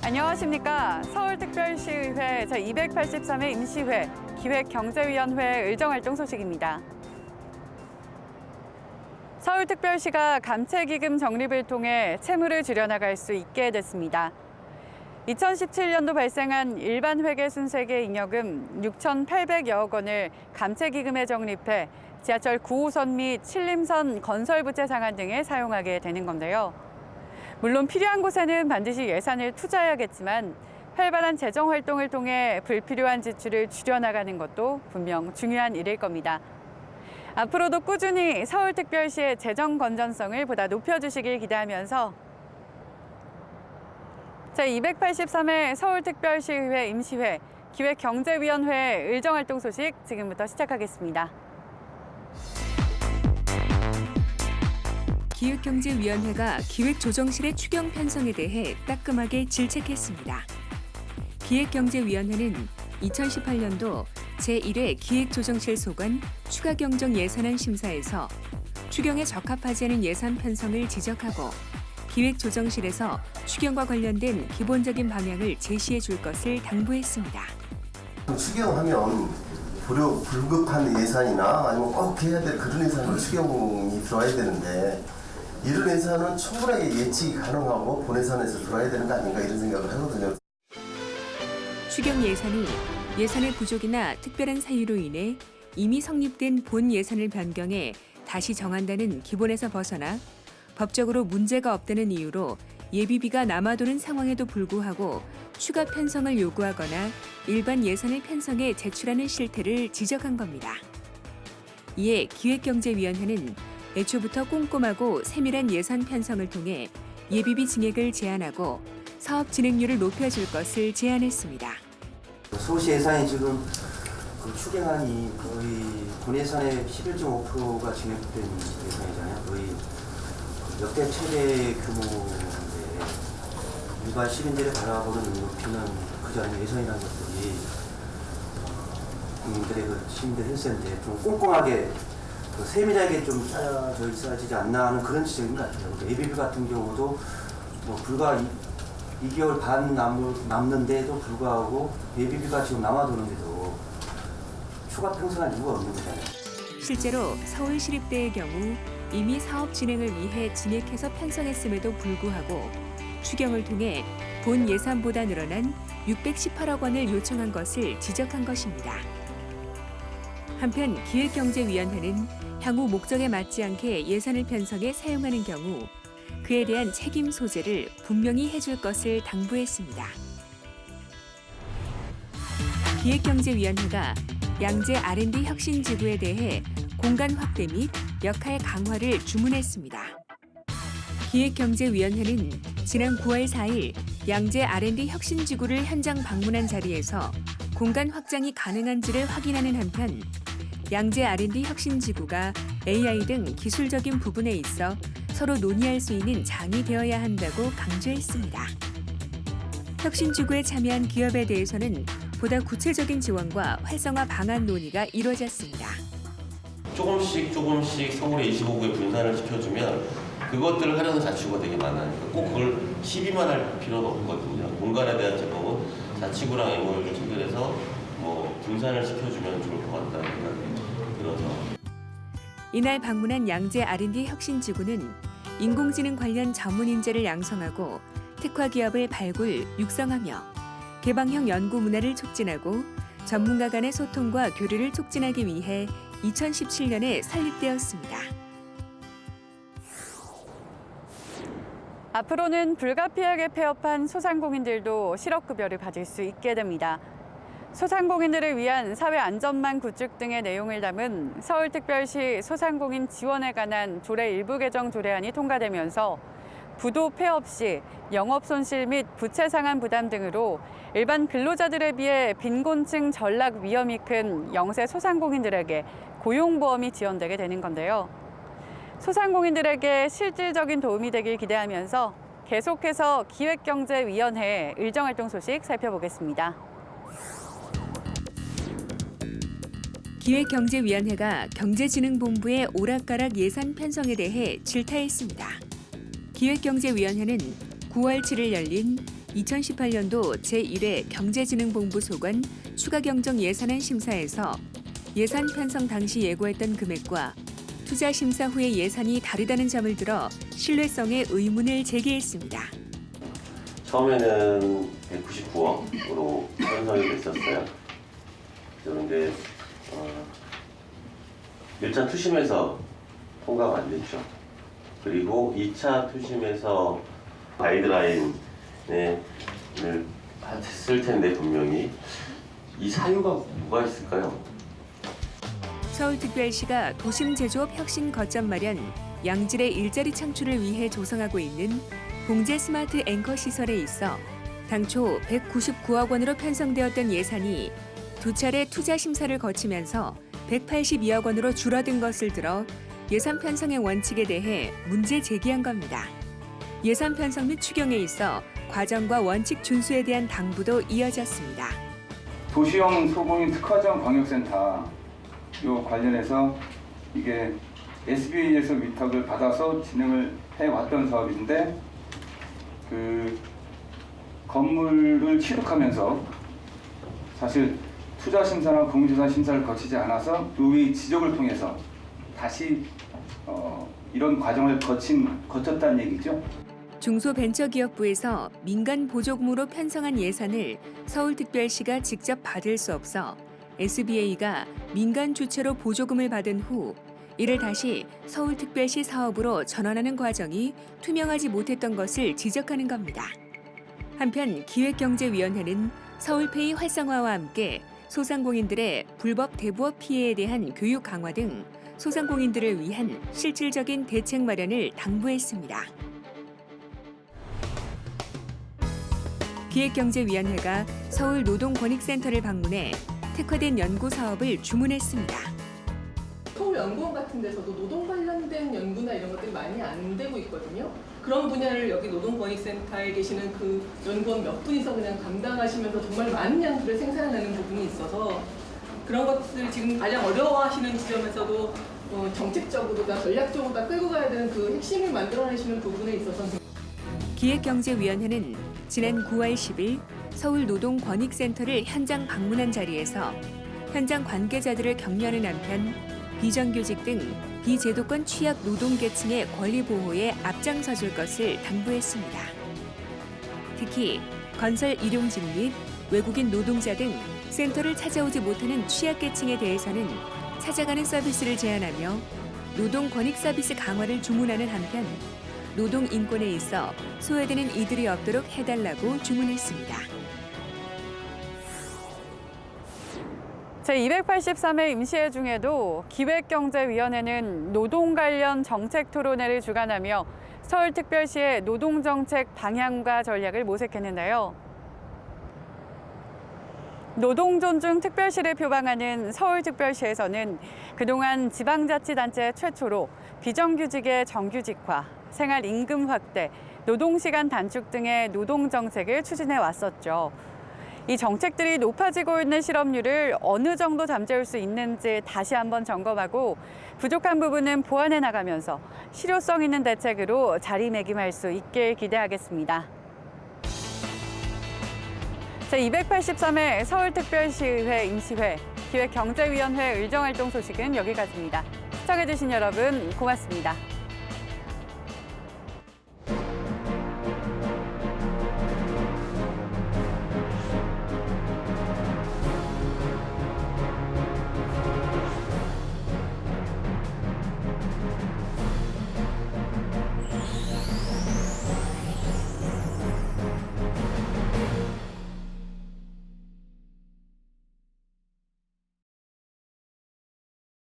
안녕하십니까. 서울특별시의회 제283회 임시회 기획경제위원회 의정활동 소식입니다. 서울특별시가 감채기금 적립을 통해 채무를 줄여나갈 수 있게 됐습니다. 2017년도 발생한 일반 회계 순세계 잉여금 6,800여억 원을 감채기금에 적립해 지하철 9호선 및 신림선 건설부채 상환 등에 사용하게 되는 건데요. 물론 필요한 곳에는 반드시 예산을 투자해야겠지만 활발한 재정 활동을 통해 불필요한 지출을 줄여나가는 것도 분명 중요한 일일 겁니다. 앞으로도 꾸준히 서울특별시의 재정 건전성을 보다 높여주시길 기대하면서 제283회 서울특별시의회 임시회 기획경제위원회 의정활동 소식 지금부터 시작하겠습니다. 기획경제위원회가 기획조정실의 추경 편성에 대해 따끔하게 질책했습니다. 기획경제위원회는 2018년도 제1회 기획조정실 소관 추가경정 예산안 심사에서 추경에 적합하지 않은 예산 편성을 지적하고 기획조정실에서 추경과 관련된 기본적인 방향을 제시해 줄 것을 당부했습니다. 추경하면 불급한 예산이나 아니면 꼭 해야 될 그런 예산으로 추경이 들어와야 되는데 이런 예산은 충분하게 예측이 가능하고 본 예산에서 들어와야 되는 거 아닌가 이런 생각을 하거든요. 추경 예산이 예산의 부족이나 특별한 사유로 인해 이미 성립된 본 예산을 변경해 다시 정한다는 기본에서 벗어나 법적으로 문제가 없다는 이유로 예비비가 남아도는 상황에도 불구하고 추가 편성을 요구하거나 일반 예산을 편성해 제출하는 실태를 지적한 겁니다. 이에 기획경제위원회는 애초부터 꼼꼼하고 세밀한 예산 편성을 통해 예비비 증액을 제한하고 사업 진행률을 높여줄 것을 제안했습니다. 서울시 예산이 지금 추경안이 거의 본 예산의 11.5%가 증액된 예산이잖아요. 거의 역대 최대 규모인데 일반 시민들이 바라보는 높이는 그저 아닌 예산이라는 것들이 국민들의 시민들 헬스인데 좀 꼼꼼하게 세밀하게 좀 짜져 있어야지 않나 하는 그런 지적인 것 같아요. 예비비 같은 경우도 불과 2개월 반 남는데도 불구하고 예비비가 지금 남아도는데도 추가 편성할 이유가 없는 거잖아요. 실제로 서울시립대의 경우 이미 사업 진행을 위해 증액해서 편성했음에도 불구하고 추경을 통해 본 예산보다 늘어난 618억 원을 요청한 것을 지적한 것입니다. 한편 기획경제위원회는 향후 목적에 맞지 않게 예산을 편성해 사용하는 경우 그에 대한 책임 소재를 분명히 해줄 것을 당부했습니다. 기획경제위원회가 양재 R&D 혁신지구에 대해 공간 확대 및 역할 강화를 주문했습니다. 기획경제위원회는 지난 9월 4일 양재 R&D 혁신지구를 현장 방문한 자리에서 공간 확장이 가능한지를 확인하는 한편 양재 R&D 혁신지구가 AI 등 기술적인 부분에 있어 서로 논의할 수 있는 장이 되어야 한다고 강조했습니다. 혁신지구에 참여한 기업에 대해서는 보다 구체적인 지원과 활성화 방안 논의가 이루어졌습니다. 조금씩 서울의 25구에 분산을 시켜주면 그것들을 하려는 자치구가 되게 많으니까 꼭 그걸 시비만 할 필요는 없거든요. 공간에 대한 제공은 자치구랑 MOU를 체결해서 분산을 시켜주면 좋을 것 같다는 생각이 들어서. 이날 방문한 양재 R&D 혁신지구는 인공지능 관련 전문 인재를 양성하고 특화 기업을 발굴, 육성하며 개방형 연구 문화를 촉진하고 전문가 간의 소통과 교류를 촉진하기 위해 2017년에 설립되었습니다. 앞으로는 불가피하게 폐업한 소상공인들도 실업급여를 받을 수 있게 됩니다. 소상공인들을 위한 사회 안전망 구축 등의 내용을 담은 서울특별시 소상공인 지원에 관한 조례 일부 개정 조례안이 통과되면서 부도 폐업 시 영업 손실 및 부채 상환 부담 등으로 일반 근로자들에 비해 빈곤층 전락 위험이 큰 영세 소상공인들에게 고용보험이 지원되게 되는 건데요. 소상공인들에게 실질적인 도움이 되길 기대하면서 계속해서 기획경제위원회 의정활동 소식 살펴보겠습니다. 기획경제위원회가 경제진흥본부의 오락가락 예산 편성에 대해 질타했습니다. 기획경제위원회는 9월 7일 열린 2018년도 제1회 경제진흥본부 소관 추가경정 예산안 심사에서 예산 편성 당시 예고했던 금액과 투자 심사 후의 예산이 다르다는 점을 들어 신뢰성에 의문을 제기했습니다. 처음에는 199억으로 편성이 됐었어요. 그런데 1차 투심에서 통과가 안 됐죠. 그리고 2차 투심에서 가이드라인을 했을 텐데 분명히 이 사유가 뭐가 있을까요? 서울특별시가 도심 제조업 혁신 거점 마련, 양질의 일자리 창출을 위해 조성하고 있는 봉제 스마트 앵커 시설에 있어 당초 199억 원으로 편성되었던 예산이 두 차례 투자 심사를 거치면서 182억 원으로 줄어든 것을 들어 예산 편성의 원칙에 대해 문제 제기한 겁니다. 예산 편성 및 추경에 있어 과정과 원칙 준수에 대한 당부도 이어졌습니다. 도시형 소공인 특화점 광역센터 요 관련해서 이게 SBA에서 위탁을 받아서 진행을 해왔던 사업인데 그 건물을 취득하면서 사실 투자 심사나 공유재산 심사를 거치지 않아서 노위 지적을 통해서 다시 이런 과정을 거쳤다는 얘기죠. 중소벤처기업부에서 민간 보조금으로 편성한 예산을 서울특별시가 직접 받을 수 없어 SBA가 민간 주체로 보조금을 받은 후 이를 다시 서울특별시 사업으로 전환하는 과정이 투명하지 못했던 것을 지적하는 겁니다. 한편 기획경제위원회는 서울페이 활성화와 함께 소상공인들의 불법 대부업 피해에 대한 교육 강화 등 소상공인들을 위한 실질적인 대책 마련을 당부했습니다. 기획경제위원회가 서울노동권익센터를 방문해 특화된 연구 사업을 주문했습니다. 서울연구원 같은 데서도 노동 관련된 연구나 이런 것들이 많이 안 되고 있거든요. 그런 분야를 여기 노동권익센터에 계시는 그 연구원 몇 분이서 그냥 감당하시면서 정말 많은 양들을 생산하는 부분이 있어서 그런 것들 지금 가장 어려워하시는 지점에서도 정책적으로나 전략적으로 끌고 가야 되는 그 핵심을 만들어내시는 부분에 있어서 기획경제위원회는 지난 9월 10일 서울노동권익센터를 현장 방문한 자리에서 현장 관계자들을 격려하는 한편 비정규직 등 비제도권 취약 노동계층의 권리 보호에 앞장서줄 것을 당부했습니다. 특히 건설 일용직 및 외국인 노동자 등 센터를 찾아오지 못하는 취약계층에 대해서는 찾아가는 서비스를 제한하며 노동권익 서비스 강화를 주문하는 한편 노동 인권에 있어 소외되는 이들이 없도록 해달라고 주문했습니다. 제283회 임시회 중에도 기획경제위원회는 노동 관련 정책 토론회를 주관하며 서울특별시의 노동정책 방향과 전략을 모색했는데요. 노동존중 특별시를 표방하는 서울특별시에서는 그동안 지방자치단체 최초로 비정규직의 정규직화, 생활임금 확대, 노동시간 단축 등의 노동정책을 추진해 왔었죠. 이 정책들이 높아지고 있는 실업률을 어느 정도 잠재울 수 있는지 다시 한번 점검하고 부족한 부분은 보완해 나가면서 실효성 있는 대책으로 자리매김할 수 있길 기대하겠습니다. 제283회 서울특별시의회 임시회 기획경제위원회 의정활동 소식은 여기까지입니다. 시청해주신 여러분 고맙습니다.